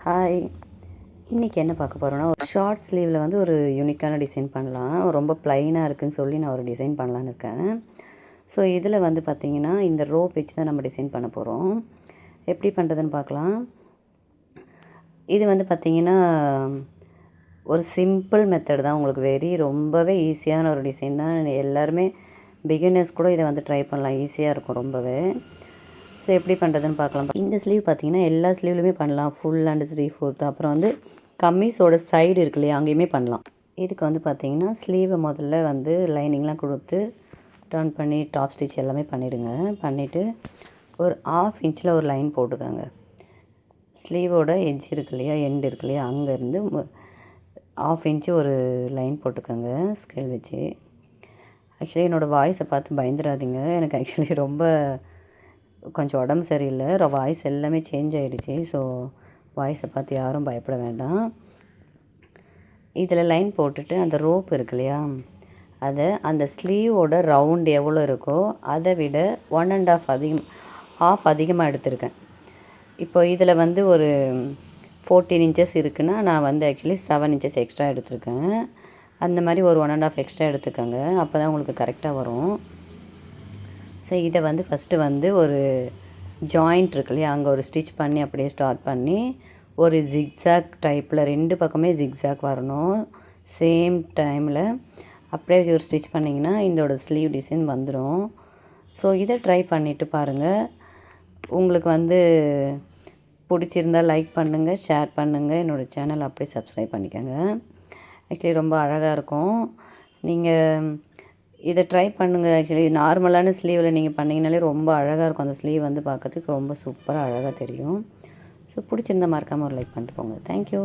Hi. இன்றைக்கி என்ன பார்க்க போகிறோன்னா, ஒரு ஷார்ட் ஸ்லீவில் வந்து ஒரு யூனிக்கான டிசைன் பண்ணலாம். ரொம்ப ப்ளைனாக இருக்குதுன்னு சொல்லி நான் ஒரு டிசைன் பண்ணலான்னு இருக்கேன். ஸோ இதில் வந்து பார்த்திங்கன்னா, இந்த ரோப் வச்சு தான் நம்ம டிசைன் பண்ண போகிறோம். எப்படி பண்ணுறதுன்னு பார்க்கலாம். இது வந்து பார்த்திங்கன்னா, ஒரு சிம்பிள் மெத்தட் தான். உங்களுக்கு ரொம்பவே ஈஸியான ஒரு டிசைன் தான். எல்லாருமே பிகினர்ஸ் கூட இதை வந்து ட்ரை பண்ணலாம். ஈஸியாக இருக்கும் ரொம்பவே. ஸோ எப்படி பண்ணுறதுன்னு பார்க்கலாம். இந்த ஸ்லீவ் பார்த்திங்கன்னா எல்லா ஸ்லீவ்லையுமே பண்ணலாம். Full and 3/4. அப்புறம் வந்து கம்மீஸோட சைடு இருக்கு இல்லையா, அங்கேயுமே பண்ணலாம். இதுக்கு வந்து பார்த்திங்கன்னா ஸ்லீவை முதல்ல வந்து லைனிங்லாம் கொடுத்து டர்ன் பண்ணி டாப் ஸ்டிச் எல்லாமே பண்ணிவிடுங்க. பண்ணிவிட்டு ஒரு 1/2 இன்ச்சில் ஒரு லைன் போட்டுக்கோங்க. ஸ்லீவோட எட்ஜ் இருக்கு இல்லையா, எண்ட் இருக்கு இல்லையா, அங்கேருந்து 1/2 இன்ச்சு ஒரு லைன் போட்டுக்கோங்க ஸ்கேல் வச்சு. ஆக்சுவலி என்னோடய வாய்ஸை பார்த்து பயந்துடாதீங்க. எனக்கு ஆக்சுவலி ரொம்ப கொஞ்சம் உடம்பு சரியில்லை. வாய்ஸ் எல்லாமே சேஞ்ச் ஆகிடுச்சி. ஸோ வாய்ஸை பார்த்து யாரும் பயப்பட வேண்டாம். இதில் லைன் போட்டுட்டு அந்த ரோப் இருக்கு இல்லையா, அதை அந்த ஸ்லீவோட ரவுண்ட் எவ்வளோ இருக்கோ அதை விட 1.5 அதிகமாக எடுத்திருக்கேன். இப்போ இதில் வந்து ஒரு 14 இன்ச்சஸ் இருக்குன்னா, நான் வந்து ஆக்சுவலி 7 இன்ச்சஸ் எக்ஸ்ட்ரா எடுத்திருக்கேன். அந்த மாதிரி ஒரு 1.5 எக்ஸ்ட்ரா எடுத்துக்கோங்க. அப்போ தான் உங்களுக்கு கரெக்டாக வரும். ஸோ இதை வந்து ஃபஸ்ட்டு வந்து ஒரு ஜாயிண்ட் இருக்கு இல்லையா, அங்கே ஒரு ஸ்டிச் பண்ணி அப்படியே ஸ்டார்ட் பண்ணி ஒரு ஜிக்ஸாக் டைப்பில் 2 பக்கமே ஜிக்ஸாக் வரணும். சேம் டைமில் அப்படியே ஒரு ஸ்டிச் பண்ணிங்கன்னா இதோட ஸ்லீவ் டிசைன் வந்துடும். ஸோ இதை ட்ரை பண்ணிவிட்டு பாருங்கள். உங்களுக்கு வந்து பிடிச்சிருந்தால் லைக் பண்ணுங்கள், ஷேர் பண்ணுங்கள். என்னோடய சேனல் அப்படியே சப்ஸ்கிரைப் பண்ணிக்கோங்க. ஆக்சுவலி ரொம்ப அழகாக இருக்கும். நீங்கள் இதை ட்ரை பண்ணுங்கள். ஆக்சுவலி நார்மலான ஸ்லீவில் நீங்கள் பண்ணிங்கனாலே ரொம்ப அழகாக இருக்கும். அந்த ஸ்லீவ் வந்து பார்க்கறதுக்கு ரொம்ப சூப்பராக அழகாக தெரியும். ஸோ பிடிச்சிருந்தா மறக்காமல் ஒரு லைக் பண்ணிட்டு போங்க. தேங்க்யூ.